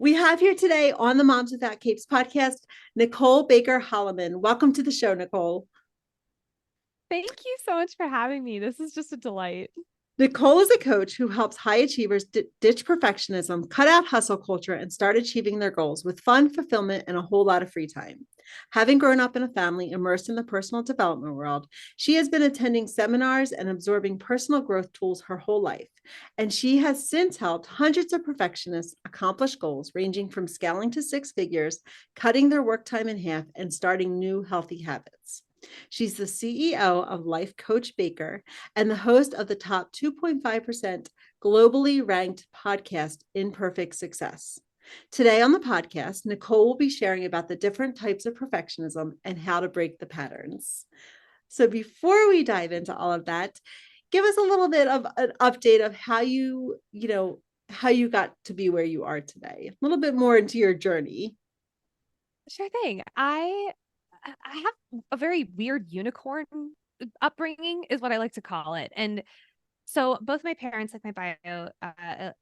We have here today on the Moms Without Capes podcast, Nicole Baker Holleman. Welcome to the show, Nicole. Thank you so much for having me. This is just a delight. Nicole is a coach who helps high achievers ditch perfectionism, cut out hustle culture, and start achieving their goals with fun, fulfillment, and a whole lot of free time. Having grown up in a family immersed in the personal development world, she has been attending seminars and absorbing personal growth tools her whole life. And she has since helped hundreds of perfectionists accomplish goals ranging from scaling to six figures, cutting their work time in half, and starting new healthy habits. She's the CEO of Life Coach Baker and the host of the top 2.5% globally ranked podcast, Imperfect Success. Today on the podcast, Nicole will be sharing about the different types of perfectionism and how to break the patterns. So before we dive into all of that, give us a little bit of an update of how how you got to be where you are today. A little bit more into your journey. Sure thing. I have a very weird unicorn upbringing is what I like to call it. And so both my parents, like my bio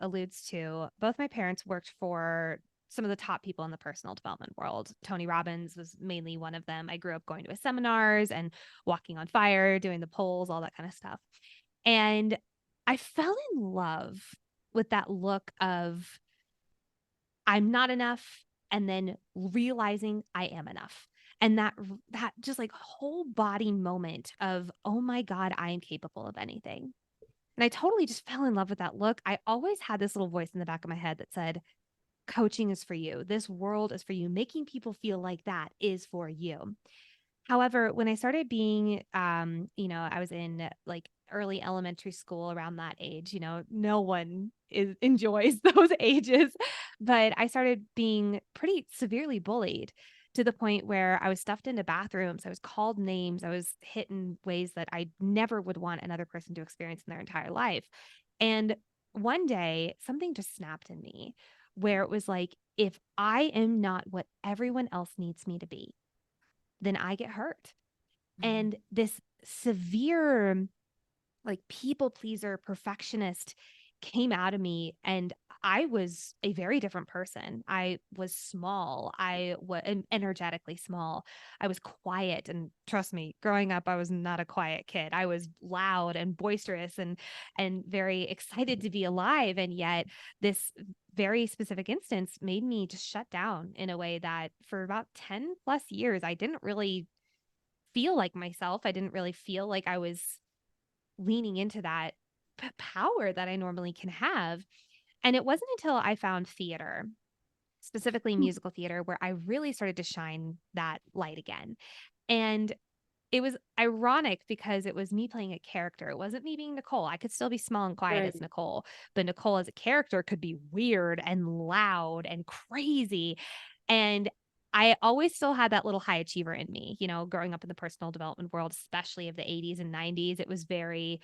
alludes to, both my parents worked for some of the top people in the personal development world. Tony Robbins was mainly one of them. I grew up going to his seminars and walking on fire, doing the polls, all that kind of stuff. And I fell in love with that look of I'm not enough, and then realizing I am enough. And that just like whole body moment of, oh my God, I am capable of anything. And I totally just fell in love with that look. I always had this little voice in the back of my head that said, coaching is for you. This world is for you. Making people feel like that is for you. However, when I started being, I was in like early elementary school around that age, no one enjoys those ages, but I started being pretty severely bullied to the point where I was stuffed into bathrooms. I was called names. I was hit in ways that I never would want another person to experience in their entire life. And one day, something just snapped in me where it was like, if I am not what everyone else needs me to be, then I get hurt. And this severe, like people pleaser, perfectionist came out of me. And I was a very different person. I was small. I was energetically small. I was quiet. And trust me, growing up, I was not a quiet kid. I was loud and boisterous and very excited to be alive. And yet this very specific instance made me just shut down in a way that for about 10 plus years, I didn't really feel like myself. I didn't really feel like I was leaning into that power that I normally can have. And it wasn't until I found theater, specifically musical theater, where I really started to shine that light again. And it was ironic because it was me playing a character. It wasn't me being Nicole. I could still be small and quiet Right. as Nicole, but Nicole as a character could be weird and loud and crazy. And I always still had that little high achiever in me, growing up in the personal development world, especially of the 80s and 90s. It was very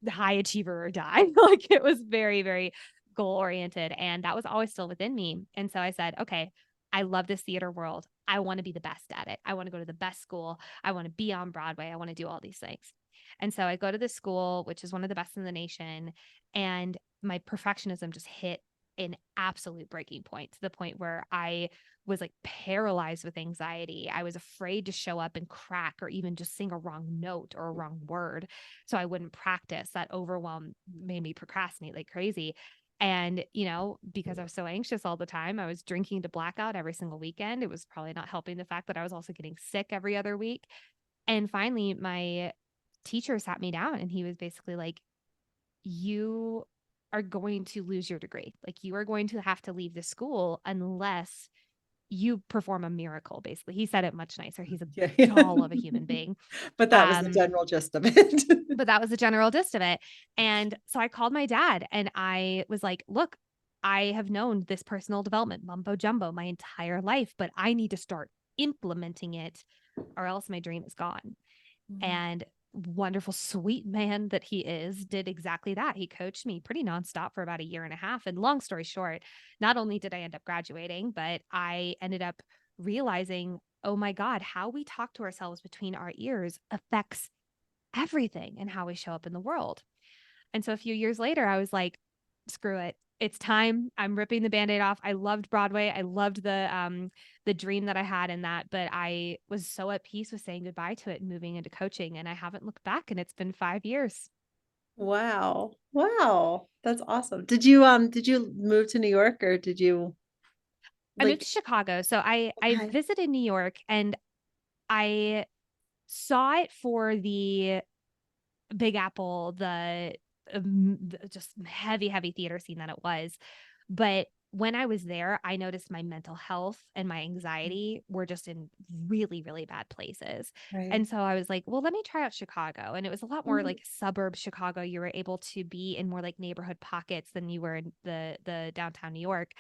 high achiever or die. Like it was very, very goal oriented. And that was always still within me. And so I said, okay, I love this theater world. I want to be the best at it. I want to go to the best school. I want to be on Broadway. I want to do all these things. And so I go to this school, which is one of the best in the nation. And my perfectionism just hit an absolute breaking point, to the point where I was like paralyzed with anxiety. I was afraid to show up and crack or even just sing a wrong note or a wrong word. So I wouldn't practice. That overwhelm made me procrastinate like crazy. And, because I was so anxious all the time, I was drinking to blackout every single weekend. It was probably not helping the fact that I was also getting sick every other week. And finally, my teacher sat me down and he was basically like, you are going to lose your degree. Like you are going to have to leave the school unless you perform a miracle. Basically, he said it much nicer. He's a Yeah. doll of a human being. But that was the Um, general gist of it. but that was the general gist of it. And so I called my dad and I was like, look, I have known this personal development mumbo jumbo my entire life, but I need to start implementing it or else my dream is gone. And wonderful, sweet man that he is, did exactly that. He coached me pretty nonstop for about a year and a half. And long story short, not only did I end up graduating, but I ended up realizing, oh my God, how we talk to ourselves between our ears affects everything and how we show up in the world. And so a few years later, I was like, screw it. it's time. I'm ripping the Band-Aid off. I loved Broadway. I loved the dream that I had in that, but I was so at peace with saying goodbye to it and moving into coaching, and I haven't looked back, and it's been 5 years. Wow. Wow. That's awesome. Did you move to New York or did you I moved like to Chicago. So I okay. visited New York, and I saw it for the Big Apple, the just heavy, heavy theater scene that it was. But when I was there, I noticed my mental health and my anxiety were just in really, really bad places. Right. And so I was like, well, let me try out Chicago. And it was a lot more Mm, like suburb Chicago. You were able to be in more like neighborhood pockets than you were in the downtown New York.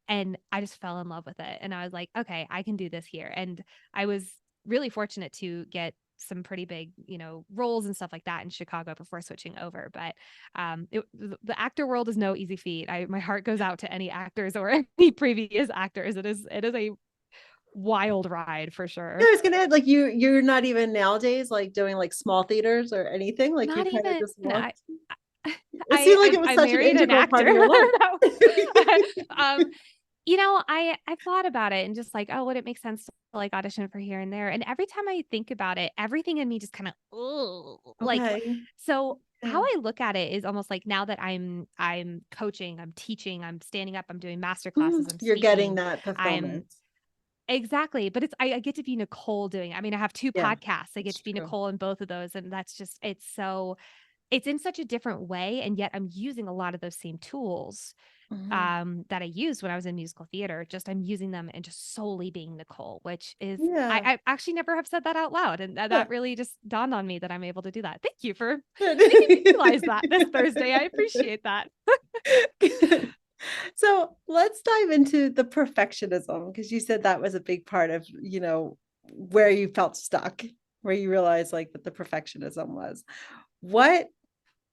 And I just fell in love with it. And I was like, okay, I can do this here. And I was really fortunate to get some pretty big, roles and stuff like that in Chicago before switching over. But the actor world is no easy feat. My heart goes out to any actors or any previous actors. It is a wild ride for yeah, sure. I was gonna add, like you're not even nowadays like doing like small theaters or anything. Like you Not kind of even just I walked. It seemed like it was I such an married an integral actor. part of your life. um, I thought about it and just like, oh, would it make sense to like audition for here and there? And every time I think about it, everything in me just kind of, oh, like, Okay. so how Yeah. I look at it is almost like now that I'm coaching, I'm teaching, I'm standing up, I'm doing master Mm, classes, I'm you're getting speaking, that I'm fulfillment. exactly, but I get to be Nicole doing. I mean, I have two Yeah, podcasts. I get that's to be true. Nicole in both of those, and that's just it's in such a different way, and yet I'm using a lot of those same tools Mhm. that I used when I was in musical theater. Just I'm using them and just solely being Nicole, which is Yeah. I actually never have said that out loud, and Yeah. that really just dawned on me that I'm able to do that. Thank you for making me Good. realize that this Thursday. I appreciate that. Good. So let's dive into the perfectionism because you said that was a big part of, where you felt stuck, where you realized like that the perfectionism was. What,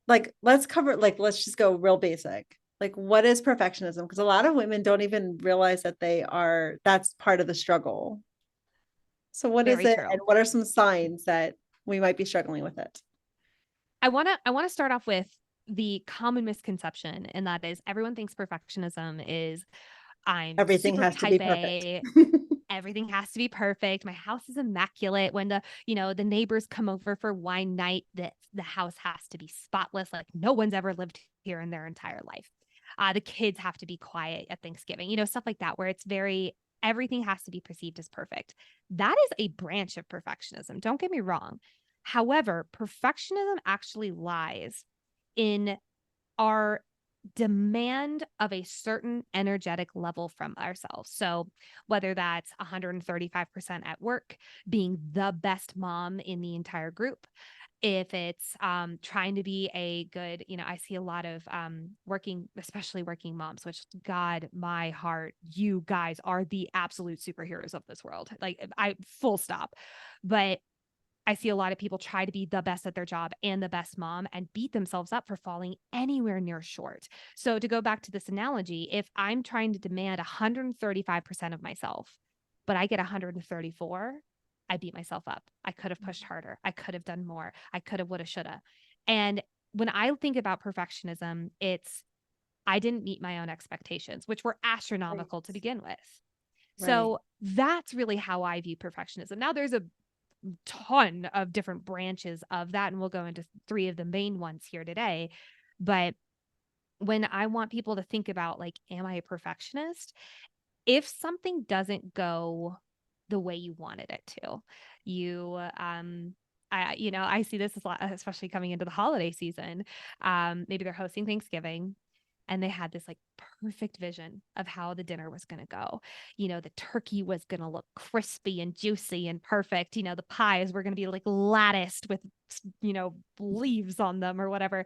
like, let's cover, like, let's just go real basic. Like, what is perfectionism? Because a lot of women don't even realize that that's part of the struggle. So what is Very it? And true. what are some signs that we might be struggling with it? I want to start off with the common misconception, and that is everyone thinks perfectionism is I'm Everything super has to type be perfect. A. Everything has to be perfect. My house is immaculate. When the neighbors come over for wine night, the house has to be spotless. Like no one's ever lived here in their entire life. The kids have to be quiet at Thanksgiving, stuff like that, where it's very, everything has to be perceived as perfect. That is a branch of perfectionism. Don't get me wrong. However, perfectionism actually lies in our demand of a certain energetic level from ourselves. So, whether that's 135% at work, being the best mom in the entire group, if it's trying to be a good, I see a lot of especially working moms, which God, my heart, you guys are the absolute superheroes of this world. Like, I full stop. But I see a lot of people try to be the best at their job and the best mom and beat themselves up for falling anywhere near short. So, to go back to this analogy, if I'm trying to demand 135% of myself, but I get 134, I beat myself up. I could have pushed harder. I could have done more. I could have, woulda, shoulda. And when I think about perfectionism, it's I didn't meet my own expectations, which were Right. astronomical to begin with. Right. So that's really how I view perfectionism. Now, there's a ton of different branches of that, and we'll go into three of the main ones here today. But when I want people to think about, like, am I a perfectionist? If something doesn't go the way you wanted it to, you I see this a lot, especially coming into the holiday season. Maybe they're hosting Thanksgiving, and they had this like perfect vision of how the dinner was going to go. The turkey was going to look crispy and juicy and perfect. The pies were going to be like latticed with, leaves on them or whatever.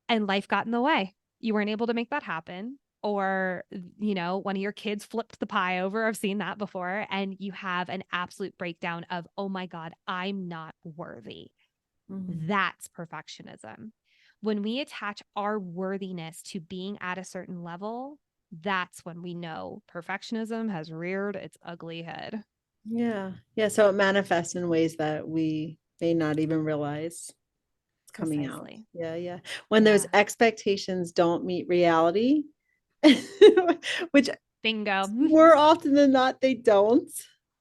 And life got in the way. You weren't able to make that happen. Or, one of your kids flipped the pie over. I've seen that before. And you have an absolute breakdown of, oh my God, I'm not worthy. Mhm. That's perfectionism. When we attach our worthiness to being at a certain level, that's when we know perfectionism has reared its ugly head. Yeah. Yeah. So it manifests in ways that we may not even realize it's coming out. Precisely. Yeah. Yeah. When those Yeah. expectations don't meet reality, which Bingo. more often than not, they don't.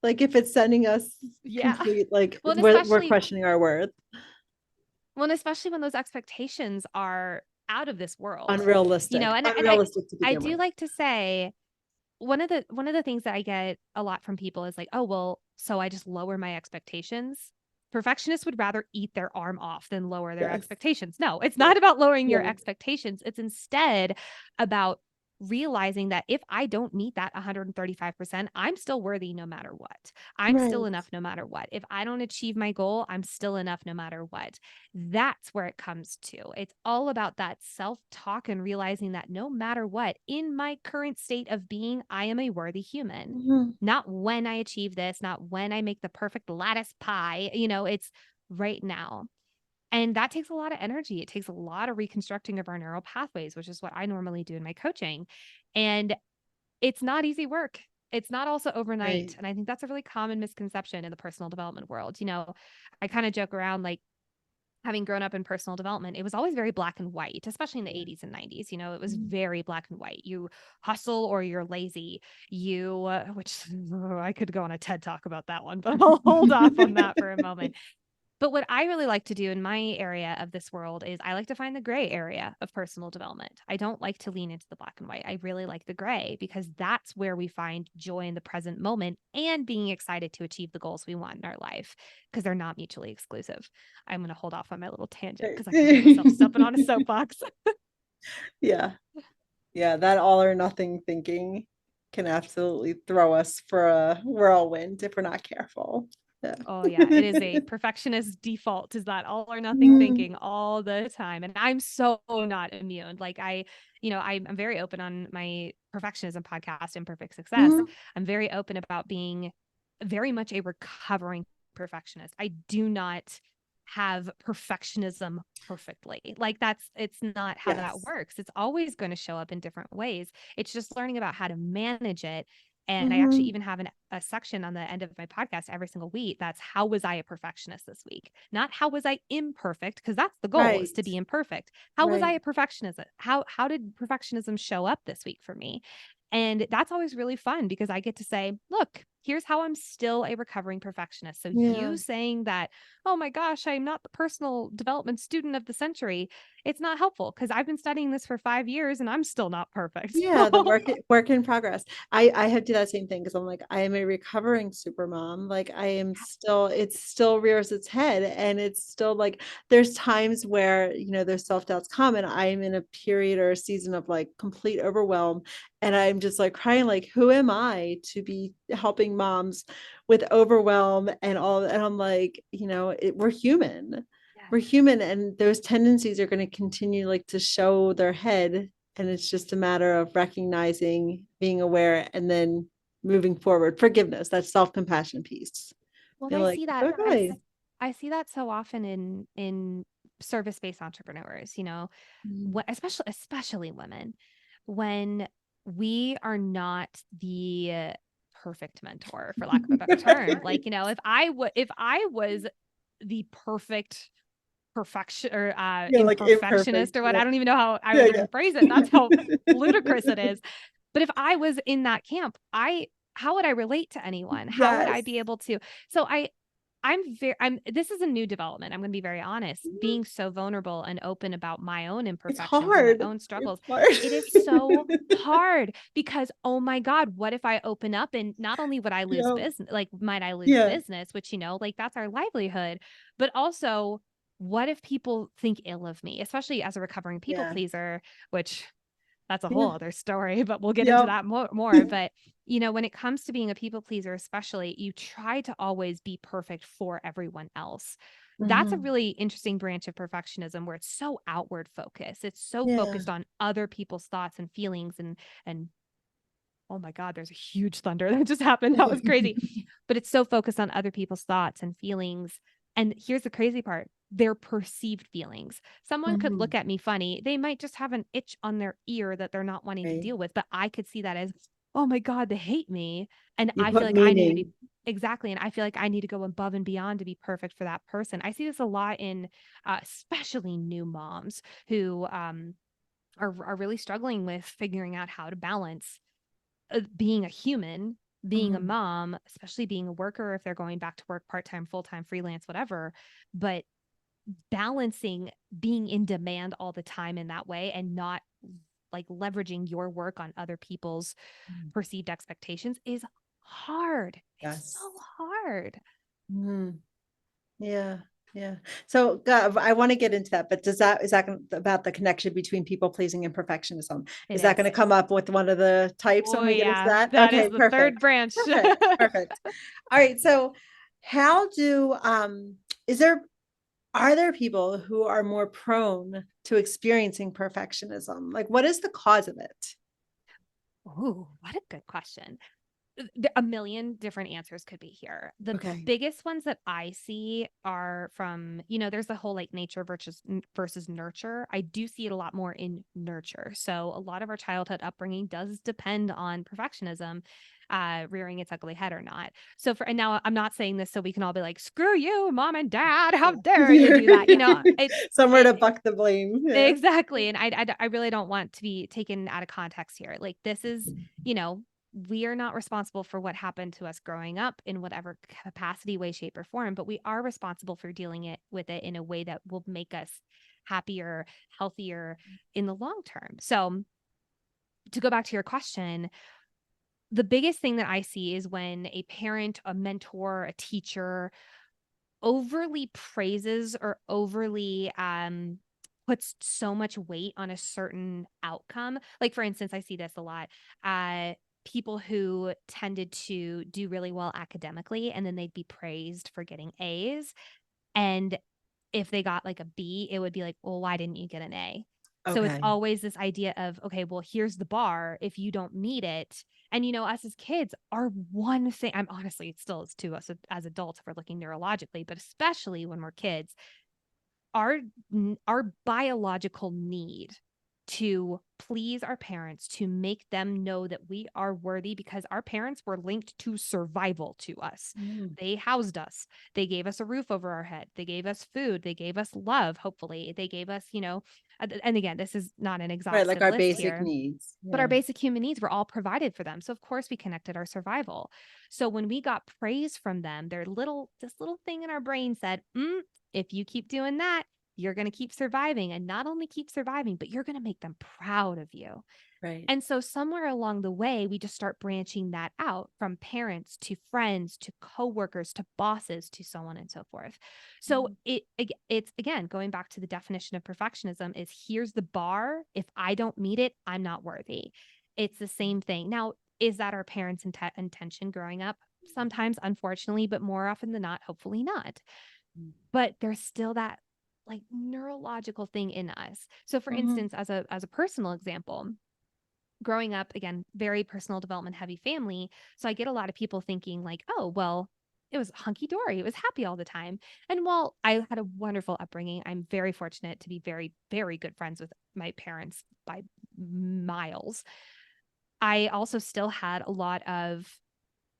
Like if it's sending us Yeah. complete, like Well, and we're especially questioning our worth, well, and especially when those expectations are out of this world. You know, unrealistic, and unrealistic to I begin do with. like to say one of the things that I get a lot from people is like, oh, well, so I just lower my expectations. Perfectionists would rather eat their arm off than lower their Yes. expectations. No, it's Yeah. not about lowering your Yeah. expectations. It's instead about realizing that if I don't meet that 135%, I'm still worthy no matter what. I'm still Right. enough no matter what. If I don't achieve my goal, I'm still enough no matter what. That's where it comes to. It's all about that self talk and realizing that no matter what, in my current state of being, I am a worthy human. Mhm. Not when I achieve this, not when I make the perfect lattice pie. You know, it's right now. And that takes a lot of energy. It takes a lot of reconstructing of our neural pathways, which is what I normally do in my coaching. And it's not easy work. It's not also overnight. Right. And I think that's a really common misconception in the personal development world. You know, I kind of joke around like, having grown up in personal development, it was always very black and white, especially in the Yeah. 80s and 90s. You know, it was Mhm. very black and white. You hustle or you're lazy. You, which I could go on a TED talk about that one, but I'll hold off on that for a moment. But what I really like to do in my area of this world is I like to find the gray area of personal development. I don't like to lean into the black and white. I really like the gray because that's where we find joy in the present moment and being excited to achieve the goals we want in our life because they're not mutually exclusive. I'm going to hold off on my little tangent because I can feel myself stepping on a soapbox. Yeah. Yeah, that all or nothing thinking can absolutely throw us for a whirlwind if we're not careful. Yeah. Oh yeah, it is a perfectionist default is that all or nothing Mhm. thinking all the time. And I'm so not immune. Like you know, I'm very open on my perfectionism podcast, Imperfect Success. Mhm. I'm very open about being very much a recovering perfectionist. I do not have perfectionism perfectly. Like it's not how that Yes. works. It's always going to show up in different ways. It's just learning about how to manage it and I actually Mhm. even have a section on the end of my podcast every single week. That's how was I a perfectionist this week? Not how was I imperfect, because that's the goal is Right. to be imperfect. How was I Right. a perfectionist? How did perfectionism show up this week for me? And that's always really fun because I get to say, look, here's how I'm still a recovering perfectionist. So Yeah. you saying that, oh my gosh, I'm not the personal development student of the century, it's not helpful because I've been studying this for 5 years and I'm still not perfect. Yeah, the work in progress. I have to do that same thing because I'm like, I am a recovering super mom. Like I am still, it still rears its head. And it's still like there's times where, there's self-doubts come and I'm in a period or a season of like complete overwhelm. And I'm just like crying, like, who am I to be helping moms with overwhelm and all? And I'm like, we're human. Yes. We're human, and those tendencies are going to continue like to show their head, and it's just a matter of recognizing, being aware, and then moving forward. Forgiveness, that self-compassion piece. Well, You're I like, see that okay. I see that so often in service-based entrepreneurs, you know, Mhm. what especially women, when we are not the perfect mentor, for lack of a better term. Like, you know, if I was the perfect perfection or Yeah, like imperfectionist imperfect. or what, Yeah. I don't even know how I Yeah, would yeah. even phrase it. That's how ludicrous it is. But if I was in that camp, I how would I relate to anyone? How would I Yes. be able to? So I'm this is a new development. I'm going to be very honest. Being so vulnerable and open about my own It's imperfections and my hard. own It's struggles. It is so hard. hard because oh my god, what if I open up and not only would I lose Yeah. business, like might I lose Yeah. business, which you know, like that's our livelihood, but also what if people think ill of me, especially as a recovering people Yeah. pleaser, which that's a whole Yeah. other story, but we'll get into Yep. that more. But, you know, when it comes to being a people pleaser, especially, you try to always be perfect for everyone else. That's a Mhm. really interesting branch of perfectionism where it's so outward focused. It's so Yeah. focused on other people's thoughts and feelings and oh my God, there's a huge thunder that just happened. That was crazy. But it's so focused on other people's thoughts and feelings. And here's the crazy part, their perceived feelings. Someone could Mhm. look at me funny. They might just have an itch on their ear that they're not wanting to Right. deal with, but I could see that as, oh my God, they hate me. And You I feel put like I need to be meaning. exactly. And I feel like I need to go above and beyond to be perfect for that person. I see this a lot in especially new moms who are really struggling with figuring out how to balance being a human, being a Mhm. mom, especially being a worker if they're going back to work part-time, full-time, freelance, whatever, but balancing being in demand all the time in that way and not like leveraging your work on other people's Mhm. perceived expectations is hard. It's so Yes. hard. Mhm. Yeah. Yeah. So I want to get into that, but is that about the connection between people pleasing and perfectionism? It Is that going to is. come up with one of the types Oh when we get into yeah, that? that is Okay, the perfect. third branch. Perfect. Perfect. All right. So how do is there are there people who are more prone to experiencing perfectionism? Like what is the cause of it? Oh, what a good question. A million different answers could be here. The Okay. biggest ones that I see are from, there's the whole like nature versus nurture. I do see it a lot more in nurture. So a lot of our childhood upbringing does depend on perfectionism rearing its ugly head or not. So and now I'm not saying this so we can all be like, screw you, mom and dad, how dare you do that? Somewhere to It buck the blame. Yeah. exactly. And I really don't want to be taken out of context here. Like this is, you know, we are not responsible for what happened to us growing up in whatever capacity, way, shape, or form, but we are responsible for dealing with it in a way that will make us happier, healthier in the long term. So to go back to your question, the biggest thing that I see is when a parent, a mentor, a teacher overly praises or overly puts so much weight on a certain outcome. Like for instance, I see this a lot. People who tended to do really well academically and then they'd be praised for getting A's. And if they got like a B, it would be like, well, why didn't you get an A? So it's Okay. always this idea of, okay, well, here's the bar. If you don't meet it, and us as kids, our one thing, I'm honestly, it still is to us as adults if we're looking neurologically, but especially when we're kids, our our biological need to please our parents, to make them know that we are worthy, because our parents were linked to survival to us. Mm. They housed us. They gave us a roof over our head. They gave us food. They gave us love, hopefully. They gave us, and again, this is not an Right, like exhaustive our list basic here, needs. but our Yeah. basic human needs were all provided for them. So of course we connected our survival. So when we got praise from them, this little thing in our brain said, if you keep doing that, you're going to keep surviving, and not only keep surviving, but you're going to make them proud of you. Right. And so somewhere along the way, we just start branching that out from parents to friends to coworkers to bosses to so on and so forth. So Mm. it's again going back to the definition of perfectionism is here's the bar. If I don't meet it, I'm not worthy. It's the same thing. Now, is that our parents' intention growing up? Sometimes, unfortunately, but more often than not, hopefully not. But there's still that like neurological thing in us. So for Mhm. instance, as a personal example, growing up, again, very personal development heavy family. So I get a lot of people thinking, like, oh, well, it was hunky dory. It was happy all the time. And while I had a wonderful upbringing, I'm very fortunate to be very, very good friends with my parents by miles. I also still had a lot of,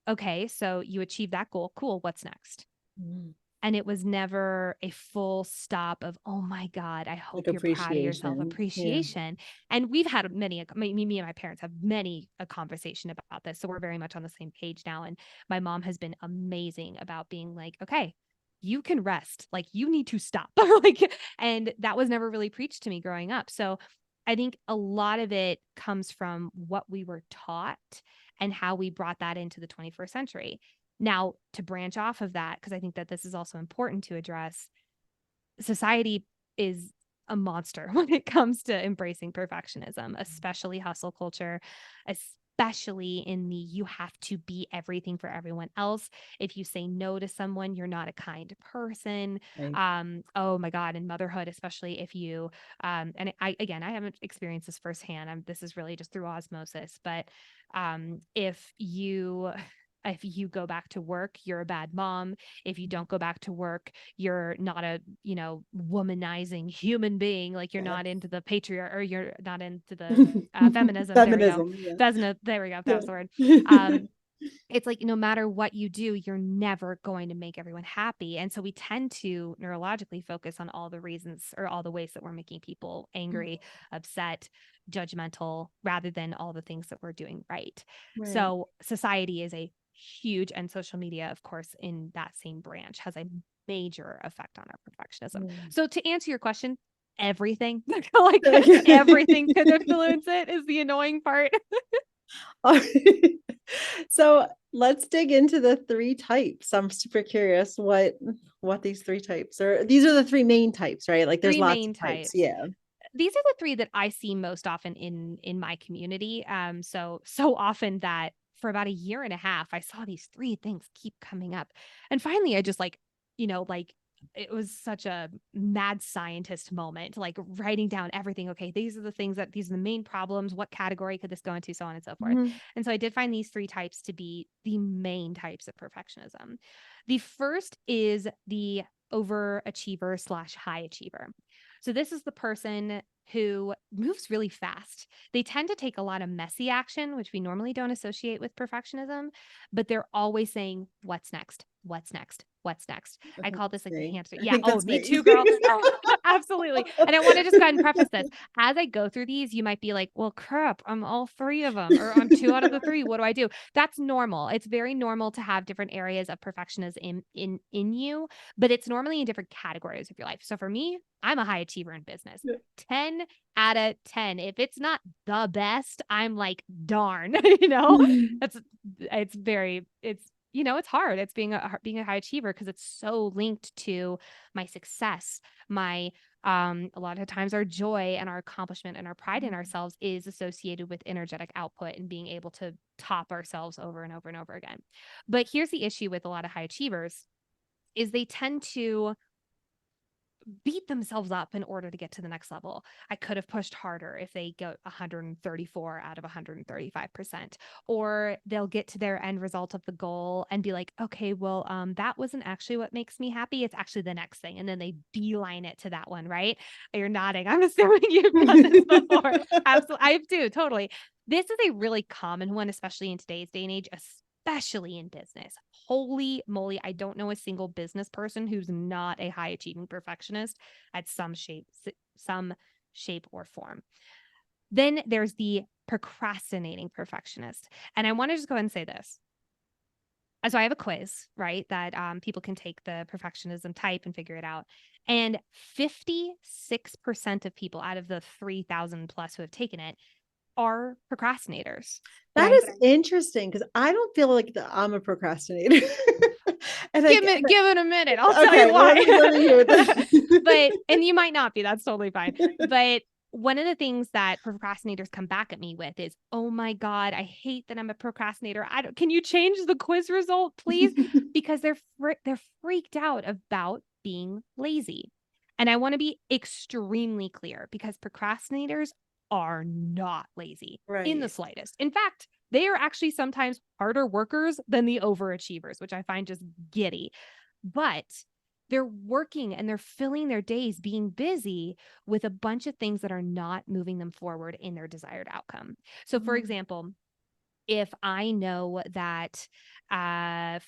okay, so you achieved that goal. Cool. What's next? Mm. And it was never a full stop of, oh my God, I Like hope you're proud of yourself, appreciation. Yeah. appreciation. And we've had me and my parents have many a conversation about this. So we're very much on the same page now. And my mom has been amazing about being like, okay, you can rest. Like you need to stop. And that was never really preached to me growing up. So I think a lot of it comes from what we were taught and how we brought that into the 21st century. Now, to branch off of that, because I think that this is also important to address, society is a monster when it comes to embracing perfectionism, especially hustle culture, especially in the you have to be everything for everyone else. If you say no to someone, you're not a kind person. Right. Oh my God, in motherhood, especially if you, and I haven't experienced this firsthand. This is really just through osmosis, but if you go back to work, you're a bad mom. If you don't go back to work, you're not a, womanizing human being. Like you're Yes. not into the patriarch or you're not into the feminism. There we go. Feminism. Yeah. There we go. That was the word. Yeah. Um, it's like no matter what you do, you're never going to make everyone happy. And so we tend to neurologically focus on all the reasons or all the ways that we're making people angry, upset, judgmental, rather than all the things that we're doing right. Right. So society is a huge, and social media, of course, in that same branch has a major effect on our perfectionism. Mm. So to answer your question, everything, like everything could influence it is the annoying part. So let's dig into the three types. I'm super curious what these three types are. These are the three main types, right? Like there's Three lots of main types. types. Yeah. These are the three that I see most often in my community. So often that for about a year and a half, I saw these three things keep coming up. And finally I just like, like it was such a mad scientist moment, like writing down everything. Okay, these are the main problems. What category could this go into? So on and so forth. Mhm. And so I did find these three types to be the main types of perfectionism. The first is the overachiever slash high achiever. So this is the person who moves really fast. They tend to take a lot of messy action, which we normally don't associate with perfectionism, but they're always saying, what's next? What's next? What's next? I I think call this that's like the me. hamster. I Yeah. think Oh, that's me me. too, girl. Absolutely. And I want to just go ahead and preface this. As I go through these, you might be like, well, crap, I'm all three of them, or I'm two out of the three. What do I do? That's normal. It's very normal to have different areas of perfectionism in you, but it's normally in different categories of your life. So for me, I'm a high achiever in business. 10 out of 10. If it's not the best, I'm like, darn, that's it's hard. It's being a high achiever because it's so linked to my success, my a lot of times our joy and our accomplishment and our pride in ourselves is associated with energetic output and being able to top ourselves over and over and over again. But here's the issue with a lot of high achievers is they tend to beat themselves up in order to get to the next level. I could have pushed harder if they go 134 out of 135%. Or they'll get to their end result of the goal and be like, okay, well, that wasn't actually what makes me happy. It's actually the next thing. And then they beeline it to that one, right? You're nodding. I'm assuming you've done this before. Absolutely. I do, totally. This is a really common one, especially in today's day and age, especially in business. Holy moly, I don't know a single business person who's not a high achieving perfectionist at some shape or form. Then there's the procrastinating perfectionist. And I want to just go ahead and say this. So I have a quiz, right, that people can take the perfectionism type and figure it out. And 56% of people out of the 3,000 plus who have taken it are procrastinators. That Okay. is interesting because I don't feel like I'm a procrastinator. And Give it a minute. I'll tell okay, you why. let me hear But that. and you might not be. That's totally fine. But one of the things that procrastinators come back at me with is, "Oh my God, I hate that I'm a procrastinator. I don't, can you change the quiz result, please?" Because they're freaked out about being lazy. And I want to be extremely clear because procrastinators are not lazy in the Right. slightest. In fact, they are actually sometimes harder workers than the overachievers, which I find just giddy. But they're working and they're filling their days being busy with a bunch of things that are not moving them forward in their desired outcome. So, for example, if I know that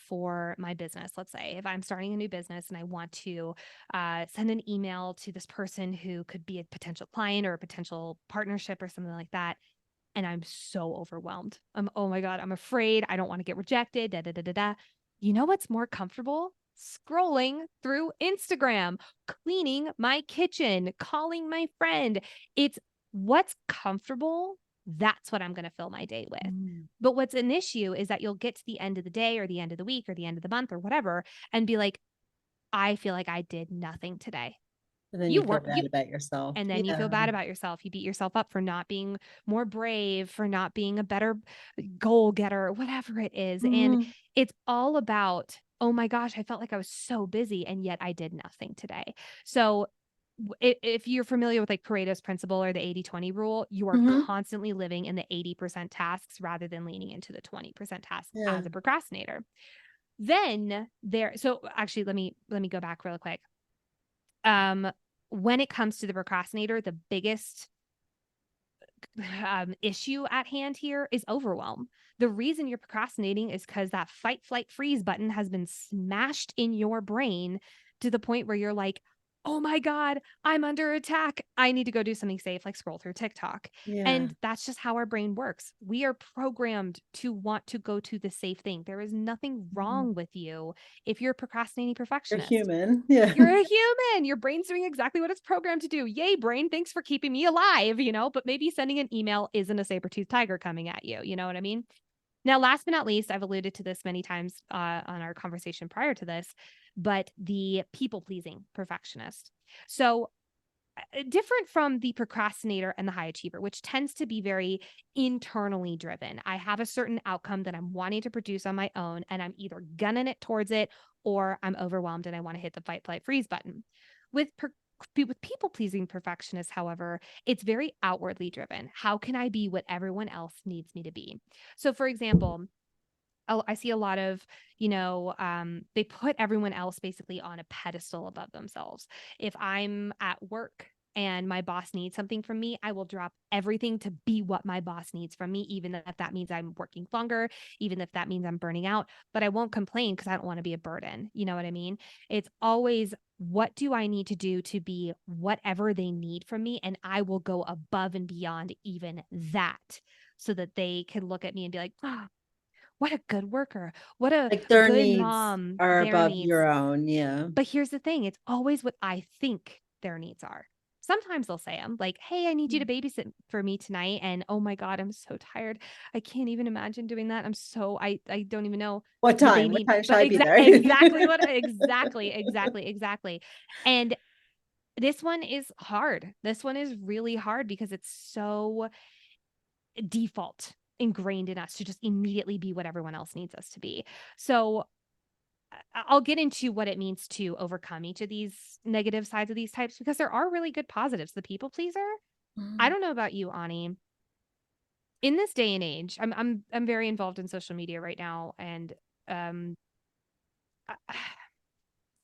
for my business, let's say if I'm starting a new business and I want to send an email to this person who could be a potential client or a potential partnership or something like that, and I'm so overwhelmed. Oh my God, I'm afraid. I don't want to get rejected. Da, da, da, da, da. You know what's more comfortable? Scrolling through Instagram, cleaning my kitchen, calling my friend. It's what's comfortable. That's what I'm going to fill my day with. But what's an issue is that you'll get to the end of the day or the end of the week or the end of the month or whatever and be like, I feel like I did nothing today. And then you You feel work, you bad about yourself. and then you feel Yeah. bad about yourself. You beat yourself up for not being more brave, for not being a better goal getter, whatever it is. And Mhm. it's all about, oh my gosh, I felt like I was so busy and yet I did nothing today. So if you're familiar with like Pareto's principle or the 80-20 rule, you are Mhm. constantly living in the 80% tasks rather than leaning into the 20% tasks Yeah. as a procrastinator. Then so actually let me go back real quick. When it comes to the procrastinator, the biggest issue at hand here is overwhelm. The reason you're procrastinating is because that fight, flight, freeze button has been smashed in your brain to the point where you're like, oh my God, I'm under attack. I need to go do something safe, like scroll through TikTok. Yeah. And that's just how our brain works. We are programmed to want to go to the safe thing. There is nothing Mhm. wrong with you if you're a procrastinating You're perfectionist. human. Yeah. You're a human. Your brain's doing exactly what it's programmed to do. Yay, brain. Thanks for keeping me alive, but maybe sending an email isn't a saber-toothed tiger coming at you. You know what I mean? Now, last but not least, I've alluded to this many times on our conversation prior to this, but the people pleasing perfectionist. So, different from the procrastinator and the high achiever, which tends to be very internally driven. I have a certain outcome that I'm wanting to produce on my own, and I'm either gunning it towards it or I'm overwhelmed and I want to hit the fight, flight, freeze button. With with people pleasing perfectionists, however, it's very outwardly driven. How can I be what everyone else needs me to be? So, for example, I see a lot of, they put everyone else basically on a pedestal above themselves. If I'm at work and my boss needs something from me, I will drop everything to be what my boss needs from me, even if that means I'm working longer, even if that means I'm burning out. But I won't complain because I don't want to be a burden. You know what I mean? It's always, what do I need to do to be whatever they need from me? And I will go above and beyond even that so that they can look at me and be like, oh, what a good worker, what a Like their good needs mom, are their above needs. your own. Yeah. But here's the thing, it's always what I think their needs are. Sometimes they'll say them like, hey, I need you to babysit for me tonight. And oh my God, I'm so tired. I can't even imagine doing that. I don't even know What what they time? What mean. time should But I be there? exactly. And this one is hard. This one is really hard because it's so default ingrained in us to just immediately be what everyone else needs us to be. So I'll get into what it means to overcome each of these negative sides of these types because there are really good positives. The people pleaser, I Mm, don't know about you, Ani. In this day and age, I'm very involved in social media right now, and um, I,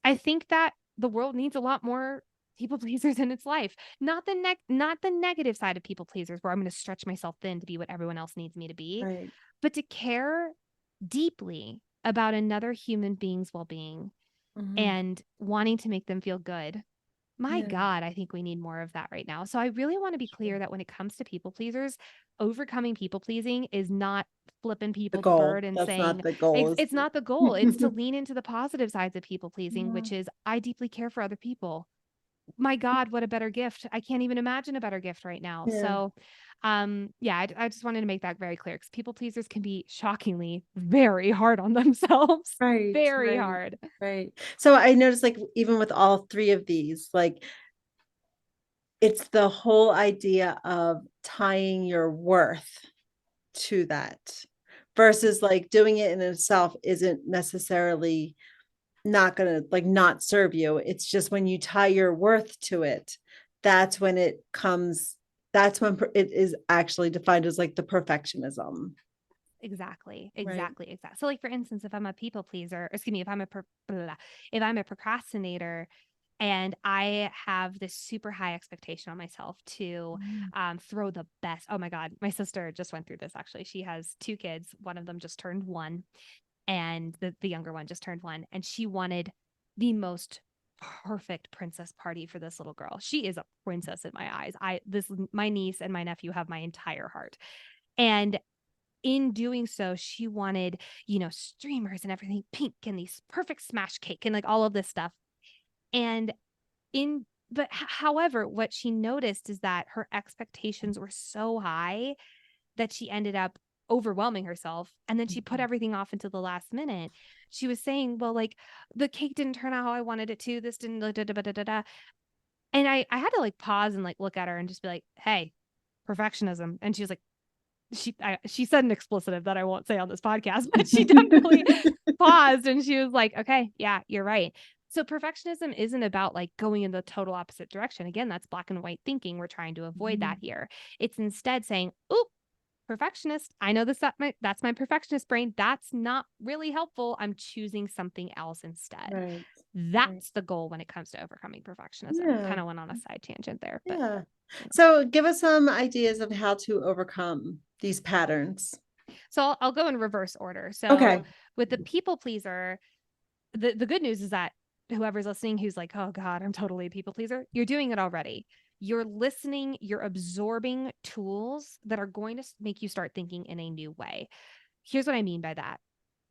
I think that the world needs a lot more people pleasers in its life. Not the negative side of people pleasers, where I'm going to stretch myself thin to be what everyone else needs me to be, right. but to care deeply about another human being's well-being Mhm. and wanting to make them feel good. My Yeah. God, I think we need more of that right now. So I really want to be clear that when it comes to people pleasers, overcoming people pleasing is not flipping The people the goal. bird and That's not saying, the goal. it's not the goal. It's to lean into the positive sides of people pleasing, Yeah. which is, I deeply care for other people. My God, what a better gift. I can't even imagine a better gift right now. Yeah. So, yeah, I just wanted to make that very clear because people pleasers can be shockingly very hard on themselves. Right. Very Right. hard. Right. So I noticed, like, even with all three of these, like, it's the whole idea of tying your worth to that versus like doing it in itself isn't necessarily not going to like not serve you. It's just when you tie your worth to it, that's when it comes, that's when it is actually defined as like the perfectionism. Exactly. Right. Exactly. Exactly. So like for instance, if I'm a people pleaser, or excuse me, if I'm a procrastinator and I have this super high expectation on myself to Mm. throw the best. Oh my God. My sister just went through this actually. She has two kids. One of them just turned one and the younger one just turned one. And she wanted the most perfect princess party for this little girl. She is a princess in my eyes. My niece and my nephew have my entire heart. And in doing so, she wanted, streamers and everything pink and these perfect smash cake and like all of this stuff. And however, what she noticed is that her expectations were so high that she ended up overwhelming herself. And then she put everything off until the last minute. She was saying, well, like the cake didn't turn out how I wanted it to. This didn't, da, da, da, da, da, da. And I had to like pause and like look at her and just be like, hey, perfectionism. And she was like, she said an expletive that I won't say on this podcast, but she definitely paused and she was like, okay, yeah, you're right. So perfectionism isn't about like going in the total opposite direction. Again, that's black and white thinking. We're trying to avoid that here. It's instead saying, "Oop, perfectionist. I know that's my perfectionist brain. That's not really helpful. I'm choosing something else instead." Right. That's the goal when it comes to overcoming perfectionism. Yeah. Kind of went on a side tangent there, but Yeah. you know. So give us some ideas of how to overcome these patterns. So I'll go in reverse order. So Okay. with the people pleaser, the good news is that whoever's listening who's like, oh God, I'm totally a people pleaser, you're doing it already. You're listening, you're absorbing tools that are going to make you start thinking in a new way. Here's what I mean by that.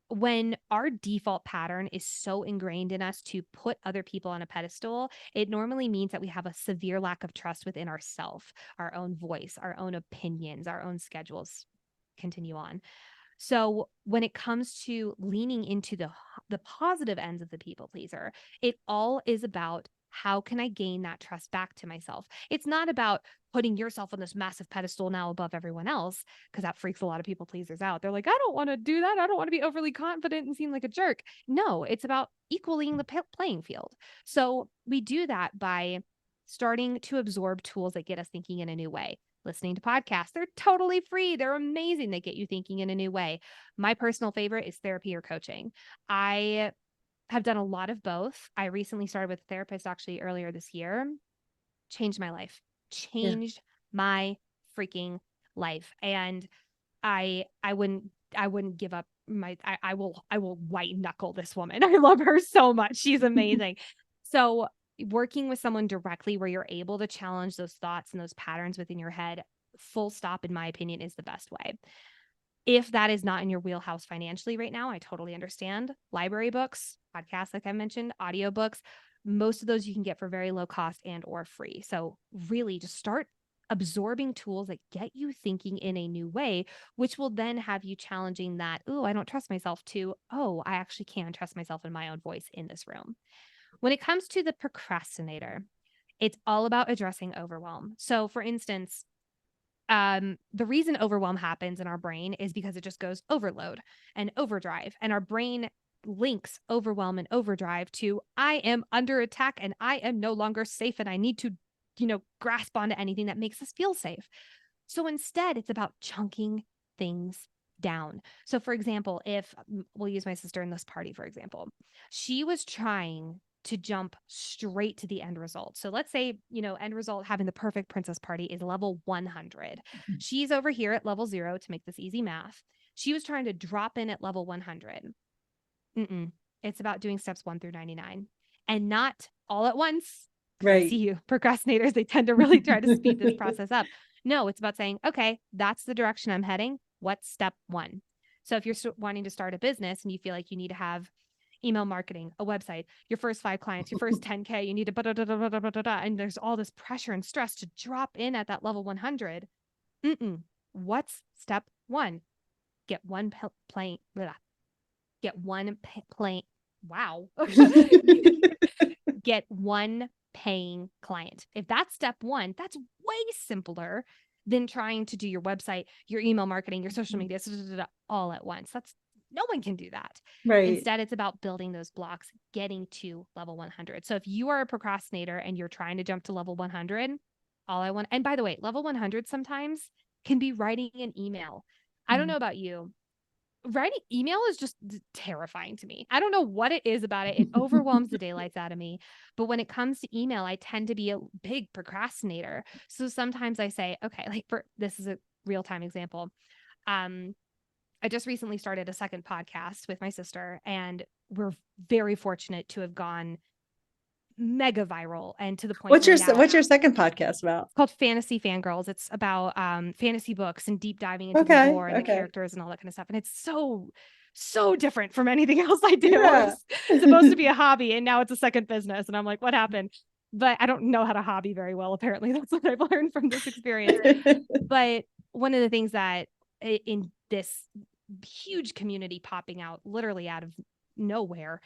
When our default pattern is so ingrained in us to put other people on a pedestal, it normally means that we have a severe lack of trust within ourselves, our own voice, our own opinions, our own schedules. Continue on. So when it comes to leaning into the positive ends of the people pleaser, it all is about how can I gain that trust back to myself? It's not about putting yourself on this massive pedestal now above everyone else, because that freaks a lot of people pleasers out. They're like, I don't want to do that. I don't want to be overly confident and seem like a jerk. No, it's about equaling the playing field. So we do that by starting to absorb tools that get us thinking in a new way. Listening to podcasts, they're totally free. They're amazing. They get you thinking in a new way. My personal favorite is therapy or coaching. I have done a lot of both. I recently started with a therapist actually earlier this year. Changed my life. Yeah. Changed my freaking life. And I wouldn't give up I will white knuckle this woman. I love her so much. She's amazing. So working with someone directly where you're able to challenge those thoughts and those patterns within your head, full stop, in my opinion, is the best way. If that is not in your wheelhouse financially right now, I totally understand. Library books, podcasts, like I mentioned, audiobooks, most of those you can get for very low cost and or free. So really just start absorbing tools that get you thinking in a new way, which will then have you challenging that, oh, I don't trust myself, to, oh, I actually can trust myself in my own voice in this room. When it comes to the procrastinator, it's all about addressing overwhelm. So for instance, the reason overwhelm happens in our brain is because it just goes overload and overdrive, and our brain links overwhelm and overdrive to I am under attack and I am no longer safe and I need to, grasp onto anything that makes us feel safe. So instead, it's about chunking things down. So, for example, if we'll use my sister in this party, for example, she was trying to jump straight to the end result. So let's say, end result having the perfect princess party is level 100. She's over here at level 0 to make this easy math. She was trying to drop in at level 100. Mm-mm. It's about doing steps 1 through 99 and not all at once. Because I Right. see you procrastinators, they tend to really try to speed this process up. No, it's about saying, okay, that's the direction I'm heading. What's step 1? So if you're wanting to start a business and you feel like you need to have email marketing, a website, your first 5 clients, your first 10K, you need to, and there's all this pressure and stress to drop in at that level 100. What's step 1? Get one plane. Get one plane. Wow. Get one paying client. If that's step 1, that's way simpler than trying to do your website, your email marketing, your social media all at once. No one can do that. Right. Instead, it's about building those blocks, getting to level 100. So if you are a procrastinator and you're trying to jump to level 100, and by the way, level 100 sometimes can be writing an email. I don't know about you, writing email is just terrifying to me. I don't know what it is about it. It overwhelms the daylights out of me. But when it comes to email, I tend to be a big procrastinator. So sometimes I say, okay, like this is a real time example. I just recently started a second podcast with my sister, and we're very fortunate to have gone mega viral, and to the point What's where your now what's your second podcast about? it's called Fantasy Fangirls. It's about fantasy books and deep diving into the Okay. lore and the Okay. characters and all that kind of stuff. And it's so different from anything else I do. It Yeah. was supposed to be a hobby and now it's a second business. And I'm like, what happened? But I don't know how to hobby very well, apparently. That's what I've learned from this experience. But one of the things that in this huge community popping out literally out of nowhere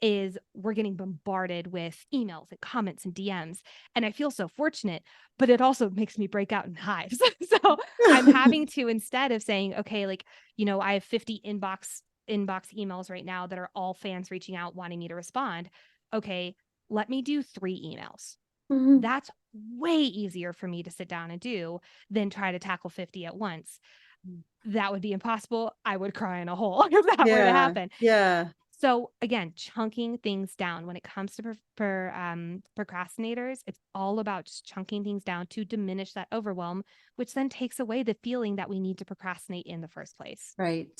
is we're getting bombarded with emails and comments and DMs. And I feel so fortunate, but it also makes me break out in hives. So I'm having to, instead of saying, okay, like, I have 50 inbox emails right now that are all fans reaching out wanting me to respond. Okay, let me do 3 emails. Mhm. That's way easier for me to sit down and do than try to tackle 50 at once. That would be impossible. I would cry in a hole if that were to Yeah. happen. Yeah. So again, chunking things down when it comes to procrastinators, it's all about just chunking things down to diminish that overwhelm, which then takes away the feeling that we need to procrastinate in the first place. Right.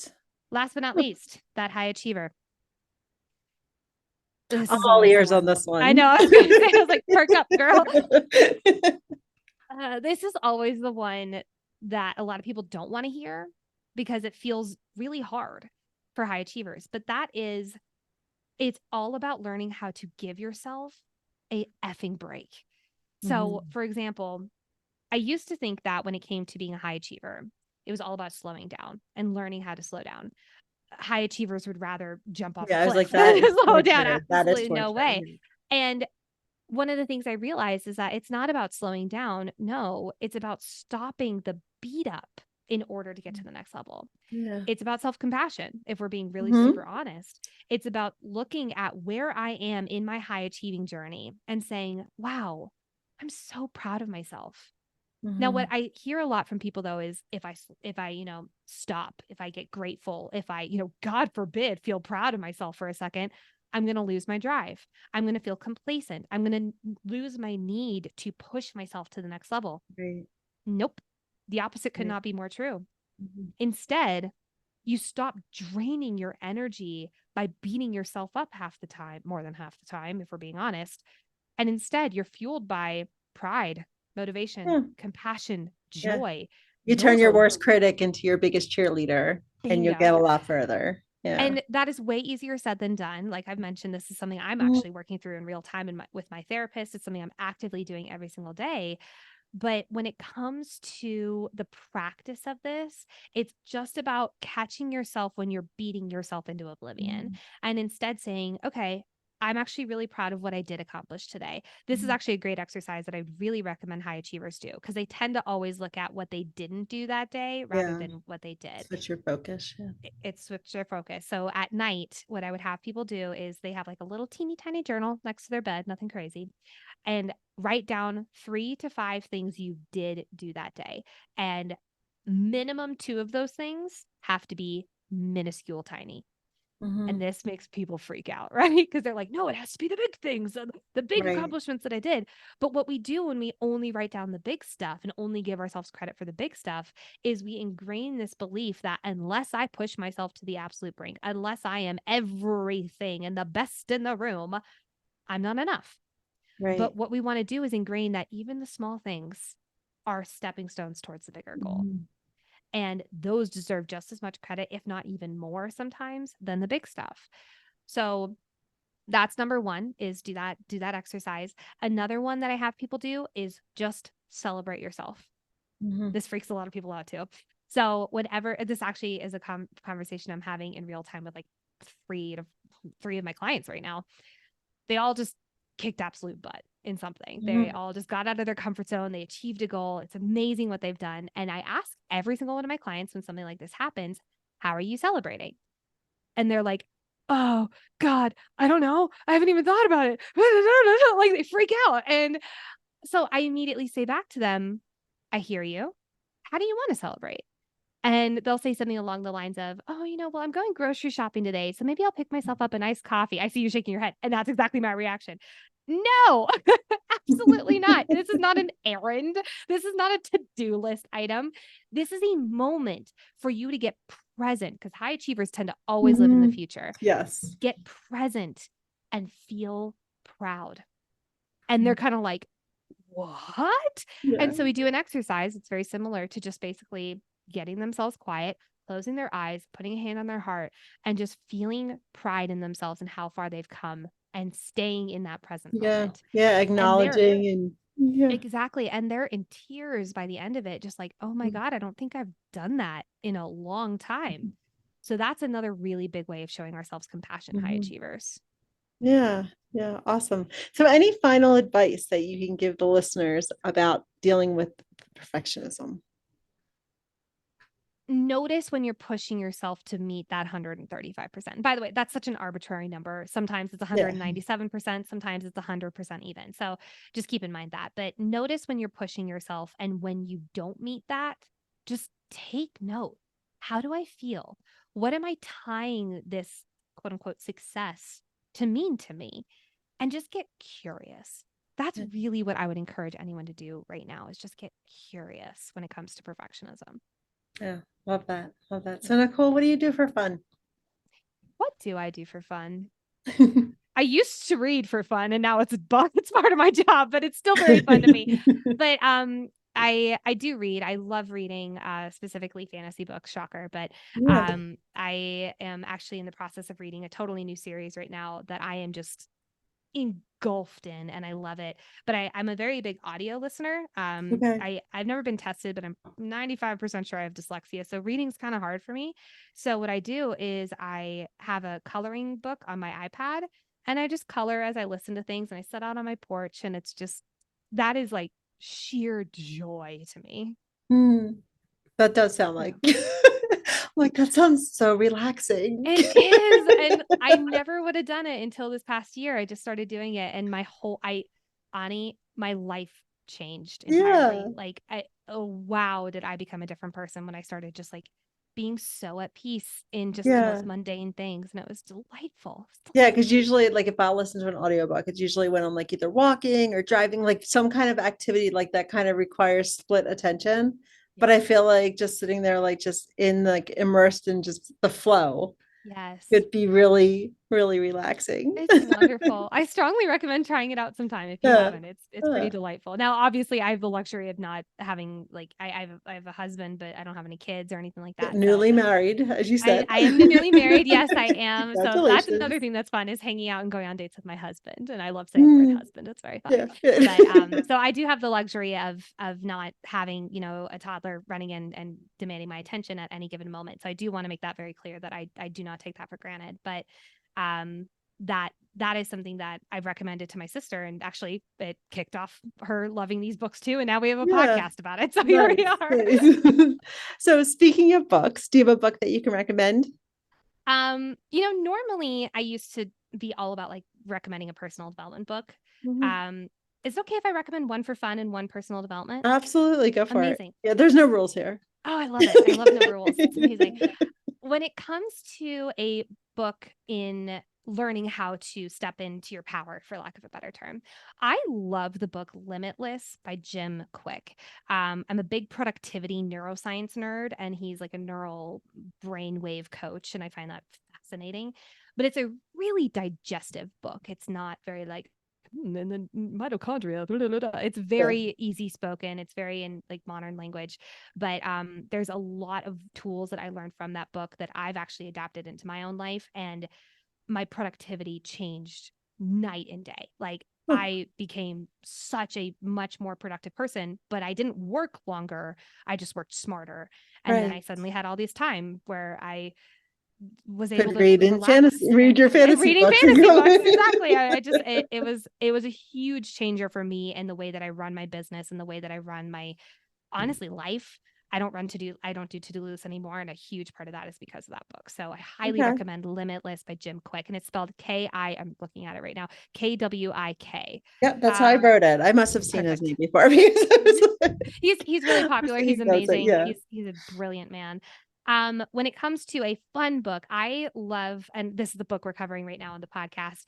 Last but not least, that high achiever. This I'm is all always the ears on one. this I one. know. I was going to say, I was like, perk up, girl. This is always the one that a lot of people don't want to hear because it feels really hard for high achievers. But it's all about learning how to give yourself a effing break. So, Mhm. for example, I used to think that when it came to being a high achiever, it was all about slowing down and learning how to slow down. High achievers would rather jump off a Yeah, I was cliff like, that than is slow down. torture. That is Absolutely no torture. way. And one of the things I realized is that it's not about slowing down. No, it's about stopping the beat up in order to get to the next level. Yeah. It's about self compassion, if we're being really Hmm. super honest. It's about looking at where I am in my high achieving journey and saying, wow, I'm so proud of myself. Now, what Hmm. I hear a lot from people though is if I stop, if I get grateful, if I, God forbid, feel proud of myself for a second, I'm going to lose my drive. I'm going to feel complacent. I'm going to lose my need to push myself to the next level. Right. Nope. The opposite could Right. not be more true. Mhm. Instead, you stop draining your energy by beating yourself up half the time, more than half the time, if we're being honest. And instead, you're fueled by pride, motivation, Yeah. compassion, Yeah. joy. You turn Those your are worst critic into your biggest cheerleader and you'll get bingo. a lot further. Yeah. And that is way easier said than done. Like I've mentioned, this is something I'm Mhm. actually working through in real time with my therapist. It's something I'm actively doing every single day. But when it comes to the practice of this, it's just about catching yourself when you're beating yourself into oblivion Mhm. and instead saying, okay, I'm actually really proud of what I did accomplish today. This is Mhm. actually a great exercise that I really recommend high achievers do because they tend to always look at what they didn't do that day rather Yeah. than what they did. Switch your focus. Yeah. It switched their focus. So at night, what I would have people do is they have like a little teeny tiny journal next to their bed, nothing crazy, and write down 3 to 5 things you did do that day. And minimum 2 of those things have to be minuscule tiny. And Hmm. this makes people freak out, right? Because they're like, no, it has to be the big things, the big Right. accomplishments that I did. But what we do when we only write down the big stuff and only give ourselves credit for the big stuff is we ingrain this belief that unless I push myself to the absolute brink, unless I am everything and the best in the room, I'm not enough. Right. But what we want to do is ingrain that even the small things are stepping stones towards the bigger goal. Mhm. And those deserve just as much credit, if not even more sometimes, than the big stuff. So that's number one is do that exercise. Another one that I have people do is just celebrate yourself. Mhm. This freaks a lot of people out too. So whenever this actually is a conversation I'm having in real time with like three of my clients right now, they all just kicked absolute butt in something. They Mhm. all just got out of their comfort zone. They achieved a goal. It's amazing what they've done. And I ask every single one of my clients when something like this happens, how are you celebrating? And they're like, oh God, I don't know. I haven't even thought about it. Like they freak out. And so I immediately say back to them, I hear you. How do you want to celebrate? And they'll say something along the lines of, oh, well, I'm going grocery shopping today. So maybe I'll pick myself up a nice coffee. I see you shaking your head. And that's exactly my reaction. No, absolutely not. This is not an errand. This is not a to do list item. This is a moment for you to get present because high achievers tend to always live in the Mhm. future. Yes. Get present and feel proud. And they're kind of like, what? Yeah. And so we do an exercise. It's very similar to just basically getting themselves quiet, closing their eyes, putting a hand on their heart, and just feeling pride in themselves and how far they've come and staying in that present Yeah. moment. Yeah. And they're Acknowledging and yeah. exactly, and they're in tears by the end of it, just like, oh my God, I don't think I've done that in a long time. So that's another really big way of showing ourselves compassion, high Mhm. achievers. Yeah. Yeah. Awesome. So, any final advice that you can give the listeners about dealing with perfectionism? Notice when you're pushing yourself to meet that 135%. By the way, that's such an arbitrary number. Sometimes it's Yeah. 197%, sometimes it's 100% even. So just keep in mind that. But notice when you're pushing yourself and when you don't meet that, just take note. How do I feel? What am I tying this quote unquote success to mean to me, and just get curious. That's really what I would encourage anyone to do right now, is just get curious when it comes to perfectionism. Yeah, love that. Love that. So Nicole, what do you do for fun? What do I do for fun? I used to read for fun, and now it's part of my job, but it's still very fun to me. But I do read. I love reading, specifically fantasy books, shocker. But Yeah. I am actually in the process of reading a totally new series right now that I am just engulfed in, and I love it. But I'm a very big audio listener. Okay. I've never been tested, but I'm 95% sure I have dyslexia. So reading's kind of hard for me. So what I do is I have a coloring book on my iPad, and I just color as I listen to things, and I sit out on my porch, and it's just, that is like sheer joy to me. Hmm. That does sound Yeah. like that sounds so relaxing. It is. And I never would have done it until this past year. I just started doing it, and Ani, my life changed Yeah. entirely. Oh wow, did I become a different person when I started just like being so at peace in just the most Yeah. mundane things. And it was delightful. It was Yeah, because delightful. usually like if I listen to an audiobook, it's usually when I'm like either walking or driving, like some kind of activity like that kind of requires split attention. But I Yes. feel like just sitting there, like just in like immersed in just the flow Yes. could be really, really relaxing. It's wonderful. I strongly recommend trying it out sometime if you Yeah. haven't. It's pretty delightful. Now, obviously, I have the luxury of not having like I have a husband, but I don't have any kids or anything like that. So Newly married, as you said. I am newly married. Yes, I am. So that's another Congratulations. thing that's fun, is hanging out and going on dates with my husband. And I love saying the word Mm, husband. It's very fun. yeah, good. But so I do have the luxury of not having, a toddler running in and demanding my attention at any given moment. So I do want to make that very clear, that I do not take that for granted. But um that is something that I've recommended to my sister, and actually it kicked off her loving these books too, and now we have a Yeah, podcast about it. So here we nice, are. nice. So speaking of books, do you have a book that you can recommend? Normally I used to be all about like recommending a personal development book. Mhm. Um, is it okay if I recommend one for fun and one personal development? Absolutely, go for it. Amazing. Yeah, there's no rules here. Oh, I love it. I love no rules. It's amazing. When it comes to a book in learning how to step into your power, for lack of a better term, I love the book Limitless by Jim Quick. I'm a big productivity neuroscience nerd, and he's like a neural brainwave coach, and I find that fascinating. But it's a really digestive book. It's not very like, and then mitochondria. Blah, blah, blah, blah." It's Yeah. very easy spoken. It's very in like modern language, but there's a lot of tools that I learned from that book that I've actually adapted into my own life, and my productivity changed night and day. Like Oh, I became such a much more productive person, but I didn't work longer. I just worked smarter. And then right. I suddenly had all this time where I was able Could to read in relax fantasy, read your and fantasy reading books. fantasy books. Exactly. I just it was a huge changer for me in the way that I run my business and the way that I run my, honestly, life. I don't do to-do lists anymore, and a huge part of that is because of that book. So I highly Okay. recommend Limitless by Jim Quick, and it's spelled I'm looking at it right now, Kwik. Yep, that's how I um wrote it. I must have seen his name Perfect. before because I was He's really popular. he He's does it. amazing. Yeah. He's a brilliant man. When it comes to a fun book, I love, and this is the book we're covering right now on the podcast,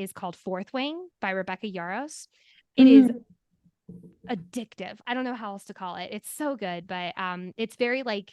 is called Fourth Wing by Rebecca Yarros. It is Mhm. addictive. I don't know how else to call it. It's so good, but it's very like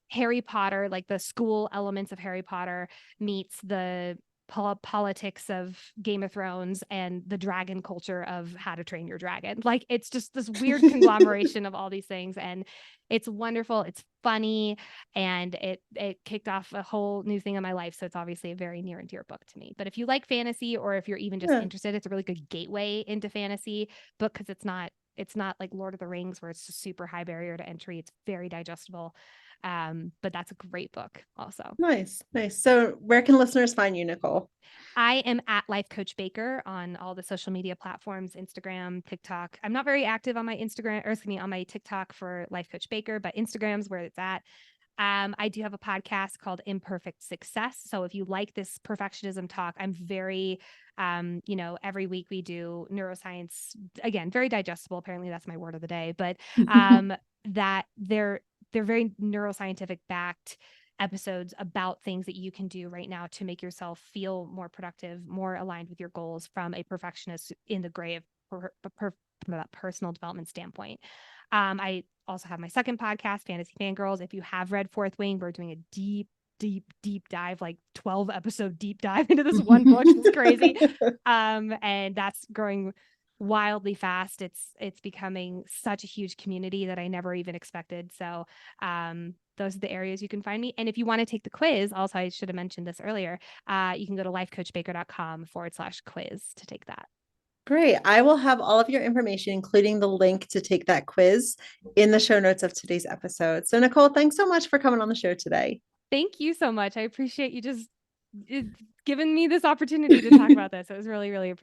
Harry Potter, like the school elements of Harry Potter meets the politics of Game of Thrones and the dragon culture of How to Train Your Dragon. Like it's just this weird conglomeration of all these things, and it's wonderful. It's funny, and it kicked off a whole new thing in my life. So it's obviously a very near and dear book to me. But if you like fantasy, or if you're even just Yeah. interested, it's a really good gateway into fantasy book, because it's not like Lord of the Rings where it's a super high barrier to entry. It's very digestible. But that's a great book also. Nice. Nice. So where can listeners find you, Nicole? I am at Life Coach Baker on all the social media platforms, Instagram, TikTok. I'm not very active on my Instagram, or excuse me, on my TikTok for Life Coach Baker, but Instagram's where it's at. I do have a podcast called Imperfect Success. So if you like this perfectionism talk, I'm very, every week we do neuroscience, again, very digestible. Apparently that's my word of the day, but that they're very neuroscientific backed. episodes about things that you can do right now to make yourself feel more productive, more aligned with your goals from a perfectionist in the gray of personal development standpoint. I also have my second podcast, Fantasy Fangirls. If you have read Fourth Wing, we're doing a deep dive, like 12 episode deep dive into this one book. It's crazy. And that's growing wildly fast. It's becoming such a huge community that I never even expected. So those are the areas you can find me. And if you want to take the quiz, also, I should have mentioned this earlier, you can go to lifecoachbaker.com/quiz to take that. Great. I will have all of your information, including the link to take that quiz, in the show notes of today's episode. So, Nicole, thanks so much for coming on the show today. Thank you so much. I appreciate you just giving me this opportunity to talk about this. It was really, really